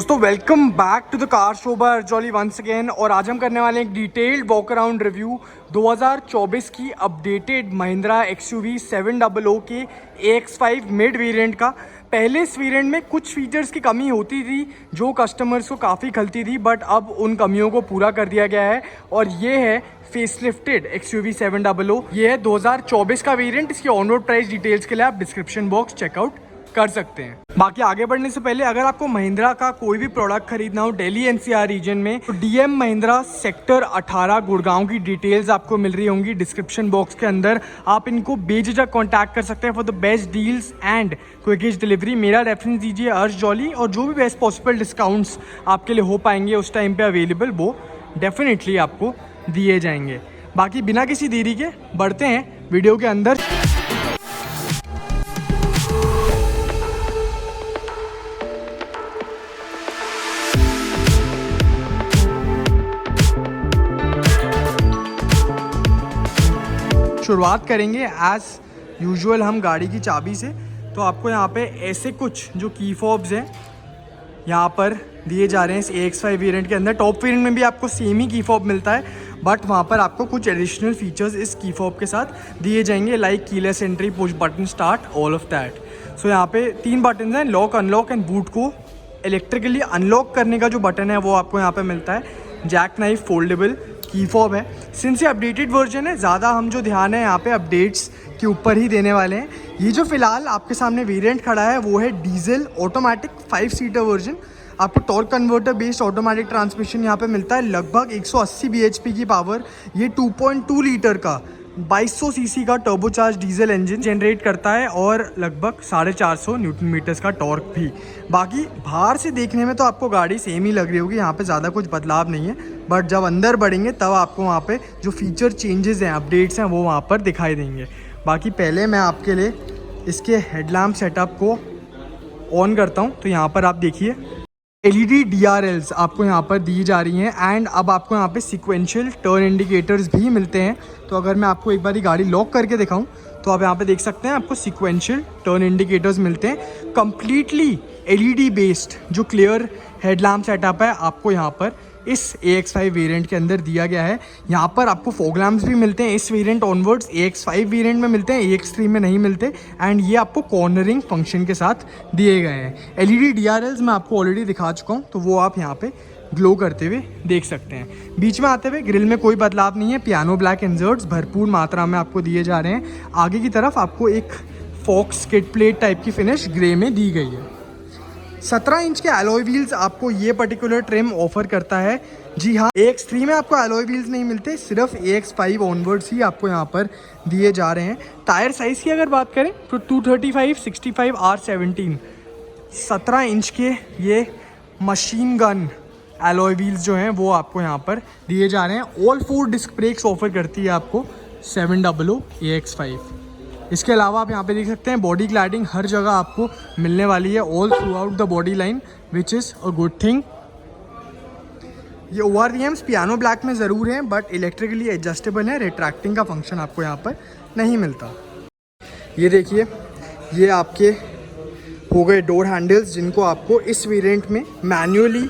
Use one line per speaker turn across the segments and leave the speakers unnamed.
दोस्तों welcome back to the car show by अर्जौली once again. और आज हम करने वाले हैं एक डिटेल्ड वॉक अराउंड रिव्यू 2024 की अपडेटेड महिंद्रा XUV 700 के AX5 मिड वेरिएंट का। पहले इस वेरिएंट में कुछ फीचर्स की कमी होती थी जो कस्टमर्स को काफ़ी खलती थी, बट अब उन कमियों को पूरा कर दिया गया है और ये है फेसलिफ्टेड XUV 700। ये है 2024 का वेरिएंट। इसकी ऑन रोड प्राइस डिटेल्स के लिए आप डिस्क्रिप्शन बॉक्स चेकआउट कर सकते हैं। बाकी आगे बढ़ने से पहले अगर आपको महिंद्रा का कोई भी प्रोडक्ट खरीदना हो दिल्ली NCR रीजन में, तो DM महिंद्रा सेक्टर 18 गुड़गांव की डिटेल्स आपको मिल रही होंगी डिस्क्रिप्शन बॉक्स के अंदर। आप इनको बेझिझक कांटेक्ट कर सकते हैं for the best deals and quickest delivery. मेरा रेफरेंस दीजिए अर्जौली, और जो भी बेस्ट पॉसिबल डिस्काउंट्स आपके लिए हो पाएंगे उस टाइम पे अवेलेबल, वो डेफिनेटली आपको दिए जाएंगे। बाकी बिना किसी देरी के बढ़ते हैं वीडियो के अंदर। शुरुआत करेंगे एज यूजुअल हम गाड़ी की चाबी से। तो आपको यहाँ पे ऐसे कुछ जो की फॉब्स हैं यहाँ पर दिए जा रहे हैं इस AX5 वेरिएंट के अंदर। टॉप वेरिएंट में भी आपको सेम ही की फॉब मिलता है, बट वहाँ पर आपको कुछ एडिशनल फीचर्स इस की फॉब के साथ दिए जाएंगे, like keyless entry, push button start, all of that. So यहाँ पे 3 बटन हैं, लॉक, अनलॉक एंड बूट को इलेक्ट्रिकली अनलॉक करने का जो बटन है वो आपको यहाँ पे मिलता है। जैक नाइफ फोल्डेबल की फॉब है। सिंस ये अपडेटेड वर्जन है, ज़्यादा हम जो ध्यान है यहाँ पे अपडेट्स के ऊपर ही देने वाले हैं। ये जो फिलहाल आपके सामने वेरिएंट खड़ा है वो है डीजल ऑटोमेटिक 5 सीटर वर्जन। आपको torque converter based automatic transmission यहाँ पे मिलता है, लगभग 180 bhp की पावर। ये 2.2 लीटर का 2200 सीसी का टर्बोचार्ज डीजल इंजन जनरेट करता है और लगभग 450 न्यूटन मीटर्स का टॉर्क भी। बाकी बाहर से देखने में तो आपको गाड़ी सेम ही लग रही होगी, यहाँ पे ज़्यादा कुछ बदलाव नहीं है, बट जब अंदर बढ़ेंगे तब आपको वहाँ पे जो फीचर चेंजेस हैं, अपडेट्स हैं, वो वहाँ पर दिखाई देंगे। बाकी पहले मैं आपके लिए इसके हेडलैम्प सेटअप को ऑन करता हूँ। तो यहाँ पर आप देखिए LED DRLs आपको यहाँ पर दी जा रही हैं एंड अब आपको यहाँ पे सीक्वेंशियल टर्न इंडिकेटर्स भी मिलते हैं। तो अगर मैं आपको एक बार गाड़ी लॉक करके दिखाऊं तो आप यहाँ पे देख सकते हैं आपको सीक्वेंशियल टर्न इंडिकेटर्स मिलते हैं। कंप्लीटली LED बेस्ड जो क्लियर हेडलैम्प सेटअप है आपको यहाँ पर इस AX5 वेरिएंट के अंदर दिया गया है। यहाँ पर आपको फॉग लैम्प्स भी मिलते हैं इस वेरिएंट ऑनवर्ड्स। AX5 वेरिएंट में मिलते हैं, AX3 में नहीं मिलते। एंड ये आपको कॉर्नरिंग फंक्शन के साथ दिए गए हैं। LED DRLs मैं आपको ऑलरेडी दिखा चुका हूँ, तो वो आप यहाँ पे ग्लो करते हुए देख सकते हैं। बीच में आते हुए ग्रिल में कोई बदलाव नहीं है। पियानो ब्लैक इंसर्ट्स भरपूर मात्रा में आपको दिए जा रहे हैं। आगे की तरफ आपको एक फॉक्स किड प्लेट टाइप की फिनिश ग्रे में दी गई है। 17 इंच के एलॉय व्हील्स आपको ये पर्टिकुलर ट्रिम ऑफर करता है। जी हाँ, AX3 में आपको एलॉय व्हील्स नहीं मिलते, सिर्फ AX5 ऑनवर्ड्स ही आपको यहाँ पर दिए जा रहे हैं। टायर साइज़ की अगर बात करें तो 235 65 R17 17 इंच के ये मशीन गन एलॉय व्हील्स जो हैं वो आपको यहाँ पर दिए जा रहे हैं। ऑल 4 डिस्क ब्रेक्स ऑफर करती है आपको 700 AX5। इसके अलावा आप यहाँ पे देख सकते हैं बॉडी क्लैडिंग हर जगह आपको मिलने वाली है, all through out the body line, which is a good thing. ये ORVMs पियानो ब्लैक में ज़रूर हैं, बट इलेक्ट्रिकली एडजस्टेबल है। रिट्रैक्टिंग का फंक्शन आपको यहाँ पर नहीं मिलता। ये देखिए, ये आपके हो गए डोर हैंडल्स जिनको आपको इस वेरिएंट में मैन्युअली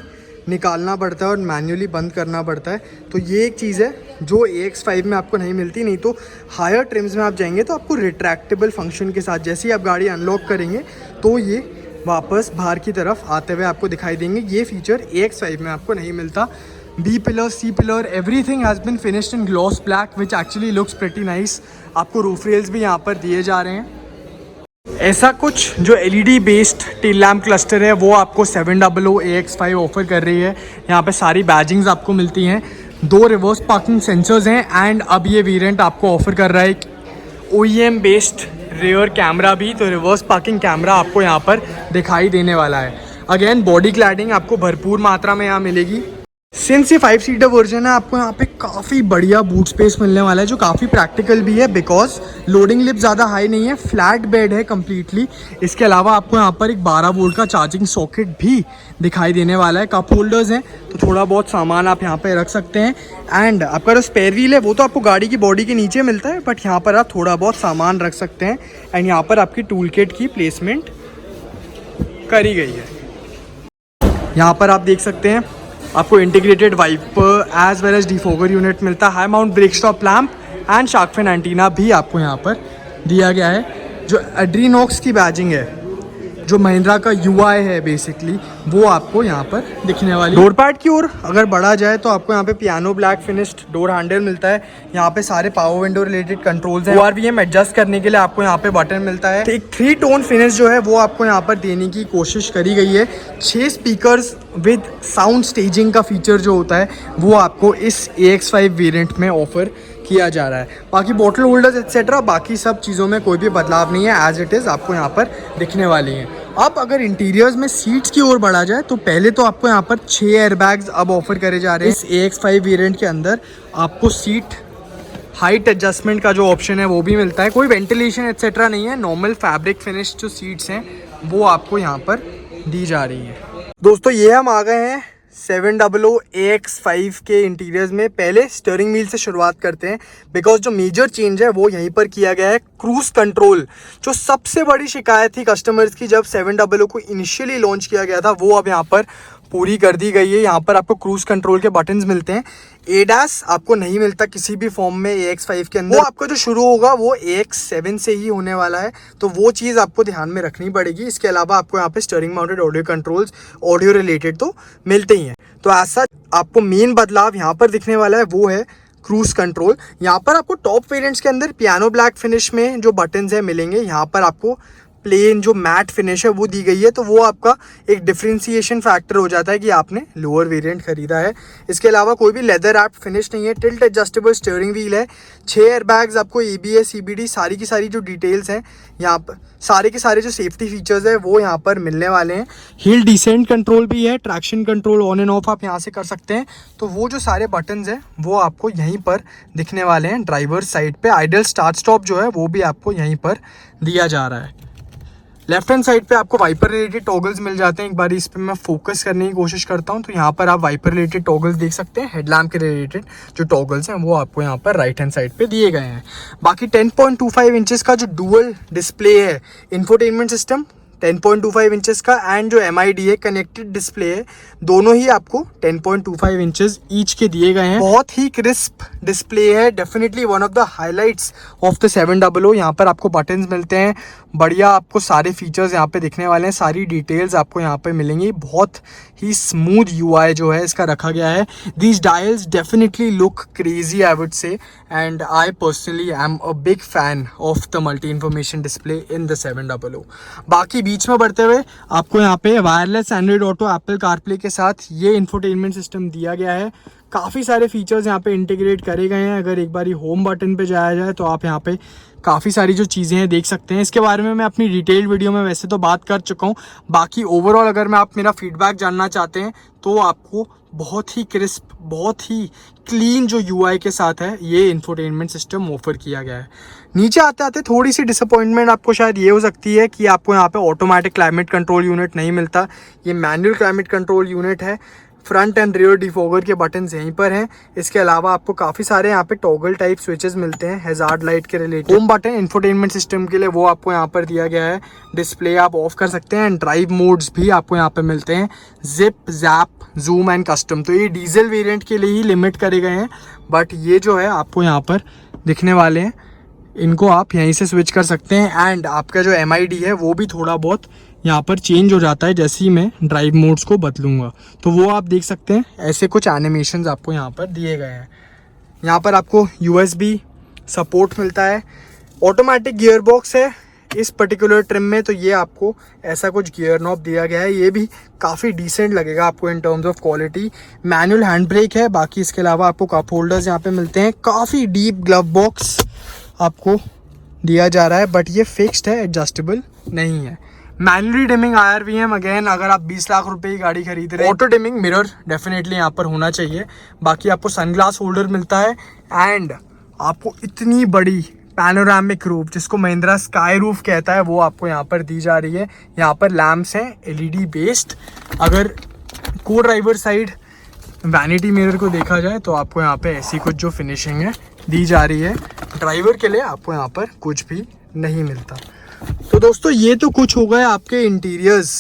निकालना पड़ता है और मैन्युअली बंद करना पड़ता है। तो ये एक चीज़ है जो AX5 में आपको नहीं मिलती। नहीं तो हायर ट्रिम्स में आप जाएंगे तो आपको रिट्रैक्टेबल फंक्शन के साथ जैसे ही आप गाड़ी अनलॉक करेंगे तो ये वापस बाहर की तरफ आते हुए आपको दिखाई देंगे। ये फीचर AX5 में आपको नहीं मिलता। B pillar, C pillar, everything has been finished in gloss black which actually looks pretty nice. आपको रूफ रेल्स भी यहाँ पर दिए जा रहे हैं। ऐसा कुछ जो LED based tail lamp cluster है वो आपको 700 AX5 ऑफर कर रही है। यहाँ पे सारी बैजिंग्स आपको मिलती हैं। 2 रिवर्स पार्किंग सेंसर्स हैं एंड अब ये वेरिएंट आपको ऑफर कर रहा है एक OEM बेस्ड रेयर कैमरा भी। तो रिवर्स पार्किंग कैमरा आपको यहाँ पर दिखाई देने वाला है। अगेन बॉडी क्लैडिंग आपको भरपूर मात्रा में यहाँ मिलेगी। सिंस ये 5 सीटर वर्जन है आपको यहाँ पे काफ़ी बढ़िया बूट स्पेस मिलने वाला है जो काफ़ी प्रैक्टिकल भी है, बिकॉज लोडिंग लिप ज़्यादा हाई नहीं है, फ्लैट बेड है कम्प्लीटली। इसके अलावा आपको यहाँ पर एक 12 वोल्ट का चार्जिंग सॉकेट भी दिखाई देने वाला है। कप होल्डर्स हैं तो थोड़ा बहुत सामान आप यहाँ पे रख सकते हैं। एंड आपका जो स्पेयर व्हील है वो तो आपको गाड़ी की बॉडी के नीचे मिलता है, बट यहाँ पर आप थोड़ा बहुत सामान रख सकते हैं। एंड यहाँ पर आपकी टूल किट की प्लेसमेंट करी गई है। यहाँ पर आप देख सकते हैं आपको integrated wiper as well as defogger unit मिलता है, high mount brake stop lamp and shark fin antenna भी आपको यहाँ पर दिया गया है। जो एड्रीनॉक्स की बैजिंग है, जो महिंद्रा का UI है बेसिकली, वो आपको यहाँ पर दिखने वाली। डोर पैड की ओर अगर बढ़ा जाए तो आपको यहाँ पे piano black finished door handle मिलता है। यहाँ पे सारे पावर विंडो रिलेटेड कंट्रोल्स हैं। ORVM एडजस्ट करने के लिए आपको यहाँ पे बटन मिलता है। एक 3 टोन फिनिश जो है वो आपको यहाँ पर देने की कोशिश करी गई है। 6 स्पीकर्स विद साउंड स्टेजिंग का फीचर जो होता है वो आपको इस AX5 वेरिएंट में ऑफर किया जा रहा है। बाकी बॉटल होल्डर्स एक्सेट्रा बाकी सब चीज़ों में कोई भी बदलाव नहीं है, एज इट इज़ आपको यहाँ पर दिखने वाली हैं। अब अगर इंटीरियर्स में सीट्स की ओर बढ़ा जाए तो पहले तो आपको यहाँ पर 6 एयरबैग्स अब ऑफर करे जा रहे हैं। इस AX5 वेरिएंट के अंदर आपको सीट हाइट एडजस्टमेंट का जो ऑप्शन है वो भी मिलता है। कोई वेंटिलेशन एक्सेट्रा नहीं है, नॉर्मल फैब्रिक फिनिश जो सीट्स हैं वो आपको यहाँ पर दी जा रही है। दोस्तों ये हम आ गए हैं 700 AX5 के इंटीरियर्स में। पहले स्टीयरिंग व्हील से शुरुआत करते हैं, बिकॉज जो मेजर चेंज है वो यहीं पर किया गया है। क्रूज कंट्रोल, जो सबसे बड़ी शिकायत थी कस्टमर्स की जब 700 को इनिशियली लॉन्च किया गया था, वो अब यहाँ पर पूरी कर दी गई है। यहाँ पर आपको क्रूज कंट्रोल के बटन्स मिलते हैं। ADAS आपको नहीं मिलता किसी भी फॉर्म में AX5 के अंदर। वो आपका जो शुरू होगा वो AX7 से ही होने वाला है, तो वो चीज़ आपको ध्यान में रखनी पड़ेगी। इसके अलावा आपको यहाँ पे steering mounted audio controls, audio related तो मिलते ही हैं। तो ऐसा आपको मेन बदलाव यहाँ पर दिखने वाला है वो है क्रूज कंट्रोल। यहाँ पर आपको टॉप वेरिएंट्स के अंदर पियानो ब्लैक फिनिश में जो बटन्स है मिलेंगे। यहाँ पर आपको प्लेन जो मैट फिनिश है वो दी गई है, तो वो आपका एक डिफ्रेंशिएशन फैक्टर हो जाता है कि आपने लोअर वेरिएंट खरीदा है। इसके अलावा कोई भी लेदर रैप्ड फिनिश नहीं है। टिल्ट एडजस्टेबल स्टीयरिंग व्हील है। 6 एयरबैग्स, आपको ABS CBD सारी की सारी जो डिटेल्स हैं यहाँ पर, सारे के सारे जो सेफ्टी फीचर्स है वो यहाँ पर मिलने वाले हैं। हिल डिसेंट कंट्रोल भी है, traction control on end of आप यहाँ से कर सकते हैं। तो वो जो सारे बटन्स हैं वो आपको यहीं पर दिखने वाले हैं। ड्राइवर साइड पे आइडल स्टार्ट स्टॉप जो है वो भी आपको यहीं पर दिया जा रहा है। लेफ्ट हैंड साइड पे आपको वाइपर रिलेटेड टॉगल्स मिल जाते हैं। एक बार इस पे मैं फोकस करने की कोशिश करता हूँ तो यहाँ पर आप वाइपर रिलेटेड टॉगल्स देख सकते हैं। हेडलैम्प के रिलेटेड जो टॉगल्स हैं वो आपको यहाँ पर राइट हैंड साइड पे दिए गए हैं। बाकी 10.25 इंचेस का जो डुअल डिस्प्ले है, इंफोटेनमेंट सिस्टम 10.25 इंचेस का, एंड जो MID है कनेक्टेड डिस्प्ले है, दोनों ही आपको 10.25 इंचेस ईच के दिए गए हैं। बहुत ही क्रिस्प डिस्प्ले है, definitely one of the highlights of the 700। यहाँ पर आपको बटन्स मिलते हैं, बढ़िया आपको सारे फीचर्स यहाँ पे दिखने वाले हैं, सारी डिटेल्स आपको यहाँ पे मिलेंगी। बहुत ही स्मूथ UI जो है इसका रखा गया है। These dials definitely look crazy I would say, and I personally am a big fan of the multi information display in the 700। बाकी बीच में बढ़ते हुए आपको यहाँ पे wireless Android auto, Apple CarPlay के साथ ये इंफोटेनमेंट सिस्टम दिया गया है। काफ़ी सारे फीचर्स यहाँ पे इंटीग्रेट करे गए हैं। अगर एक बारी होम बटन पे जाया जाए तो आप यहाँ पे काफ़ी सारी जो चीज़ें हैं देख सकते हैं। इसके बारे में मैं अपनी डिटेल्ड वीडियो में वैसे तो बात कर चुका हूँ। बाकी ओवरऑल अगर मैं आप मेरा फीडबैक जानना चाहते हैं तो आपको बहुत ही क्रिस्प, बहुत ही क्लीन जो UI के साथ है ये इंफोटेनमेंट सिस्टम ऑफर किया गया है। नीचे आते आते थोड़ी सी डिसअपॉइंटमेंट आपको शायद ये हो सकती है कि आपको यहाँ पे ऑटोमेटिक क्लाइमेट कंट्रोल यूनिट नहीं मिलता। ये मैनुअल क्लाइमेट कंट्रोल यूनिट है। फ्रंट एंड रियर डिफॉगर के बटन्स यहीं पर हैं। इसके अलावा आपको काफ़ी सारे यहाँ पे टॉगल टाइप स्विचेस मिलते हैं हैजार्ड लाइट के related. Home button infotainment system के लिए वो आपको यहाँ पर दिया गया है। डिस्प्ले आप ऑफ कर सकते हैं, एंड ड्राइव मोड्स भी आपको यहाँ पे मिलते हैं, zip, JAP, zoom and custom. तो ये डीजल वेरिएंट के लिए ही लिमिट करे गए हैं, बट ये जो है आपको यहाँ पर दिखने वाले हैं, इनको आप यहीं से स्विच कर सकते हैं। एंड आपका जो MID है वो भी थोड़ा बहुत यहाँ पर चेंज हो जाता है जैसे ही मैं ड्राइव मोड्स को बदलूंगा, तो वो आप देख सकते हैं। ऐसे कुछ एनिमेशंस आपको यहाँ पर दिए गए हैं। यहाँ पर आपको USB सपोर्ट मिलता है। ऑटोमेटिक गियर बॉक्स है इस पर्टिकुलर ट्रिम में, तो ये आपको ऐसा कुछ गियर नॉब दिया गया है। ये भी काफ़ी डिसेंट लगेगा आपको in terms of quality. Manual hand brake है। बाकी इसके अलावा आपको कप होल्डर्स यहाँ पे मिलते हैं। काफ़ी डीप ग्लव बॉक्स आपको दिया जा रहा है, बट ये फिक्स्ड है, एडजस्टेबल नहीं है। मैनुअली डिमिंग IRVM, अगेन अगर आप 20 लाख रुपए की गाड़ी खरीद रहे हैं, ऑटो डिमिंग मिरर डेफिनेटली यहाँ पर होना चाहिए। बाकी आपको सनग्लास होल्डर मिलता है, एंड आपको इतनी बड़ी पैनोरामिक रूफ जिसको महिंद्रा स्काई रूफ कहता है वो आपको यहाँ पर दी जा रही है। यहाँ पर लैम्प्स हैं LED बेस्ड। अगर को ड्राइवर साइड वैनिटी मिरर को देखा जाए तो आपको यहाँ पे ऐसी कुछ जो फिनिशिंग है दी जा रही है। ड्राइवर के लिए आपको यहाँ पर कुछ भी नहीं मिलता। तो दोस्तों ये तो कुछ हो गए आपके इंटीरियर्स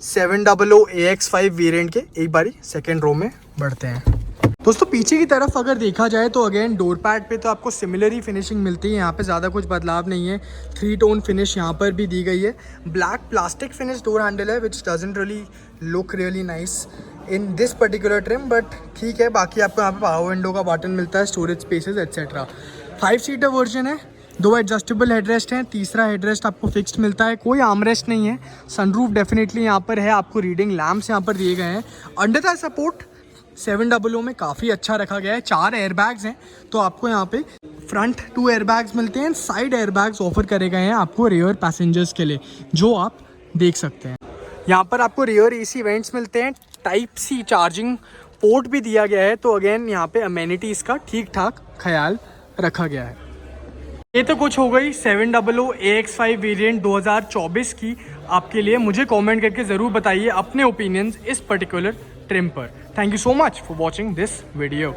700 AX5 वेरिएंट के। एक बारी सेकेंड रो में बढ़ते हैं दोस्तों। पीछे की तरफ अगर देखा जाए तो अगेन डोर पैड पे तो आपको सिमिलर ही फिनिशिंग मिलती है, यहाँ पे ज़्यादा कुछ बदलाव नहीं है। 3 टोन फिनिश यहाँ पर भी दी गई है। Black plastic finish door handle है which doesn't really look really nice in this particular trim, but ठीक है। बाकी आपको यहाँ पे पावर विंडो का बटन मिलता है, storage spaces etcetera. 5 seater version है, 2 एडजस्टेबल हेडरेस्ट हैं, तीसरा हेडरेस्ट आपको फिक्स्ड मिलता है, कोई आर्मरेस्ट नहीं है। सनरूफ डेफिनेटली यहाँ पर है, आपको रीडिंग लैम्प्स यहाँ पर दिए गए हैं। अंडर द सपोर्ट 700 में काफ़ी अच्छा रखा गया है। 4 एयरबैग्स हैं, तो आपको यहाँ पे फ्रंट 2 एयरबैग्स मिलते हैं, साइड एयरबैग्स ऑफर करे गए हैं आपको रियर पैसेंजर्स के लिए, जो आप देख सकते हैं। यहाँ पर आपको रियर AC वेंट्स मिलते हैं, टाइप C चार्जिंग पोर्ट भी दिया गया है। तो अगेन यहाँ पे अमेनिटीज़ का ठीक ठाक ख्याल रखा गया है। ये तो कुछ हो गई 700 AX5 वेरिएंट 2024 की आपके लिए। मुझे कमेंट करके ज़रूर बताइए अपने ओपिनियंस इस पर्टिकुलर ट्रिम पर। Thank you so much for watching this video.